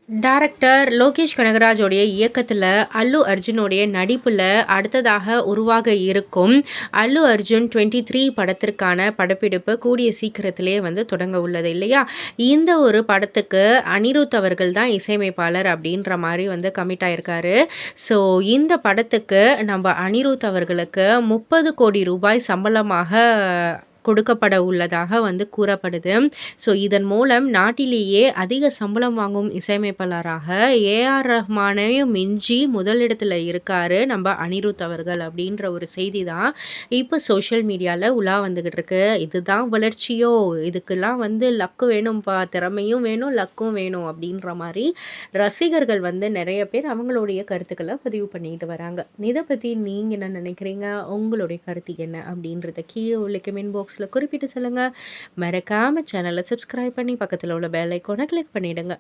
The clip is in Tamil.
டைரக்டர் லோகேஷ் கனகராஜோடைய இயக்கத்துல, அல்லு அர்ஜுனோடைய நடிப்புல அடுத்ததாக உருவாக இருக்கும் அல்லு அர்ஜுன் 23 படத்திற்கான படப்பிடிப்பு கூடிய சீக்கிரத்திலேயே தொடங்க உள்ளது இல்லையா? இந்த ஒரு படத்துக்கு அனிருத் அவர்கள் தான் இசையமைப்பாளர் அப்படின்ற மாரி கமிட் ஆயிருக்காரு. ஸோ இந்த படத்துக்கு நம்ம அனிருத் அவர்களுக்கு 30,00,00,000 ரூபாய் சம்பளமாக கொடுக்கப்பட உள்ளதாக கூறப்படுது. ஸோ இதன் மூலம் நாட்டிலேயே அதிக சம்பளம் வாங்கும் இசையமைப்பாளராக ஏ.ஆர். ரஹ்மானையும் மிஞ்சி முதலிடத்துல இருக்காரு நம்ம அனிருத் அவர்கள் அப்படின்ற ஒரு செய்தி தான் இப்போ சோஷியல் மீடியால உலா வந்துகிட்டு இருக்கு. இதுதான் வளர்ச்சியோ? இதுக்கெல்லாம் லக்கு வேணும்ப்பா, திறமையும் வேணும், லக்கும் வேணும் அப்படின்ற மாரி ரசிகர்கள் நெறைய பேர் அவங்களுடைய கருத்துக்கள பதிவு பண்ணிட்டு வராங்க. இத பத்தி நீங்க என்ன நினைக்கிறீங்க? உங்களுடைய கருத்து என்ன? அப்படின்றத கீழ உள்ள கமெண்ட் பாக்ஸ்ல குறிப்பிட்டு சொல்லுங்க. மறக்காம சேனல சப்ஸ்கிரைப் பண்ணி பக்கத்துல உள்ள பெல் ஐகான கிளிக் பண்ணிடுங்க.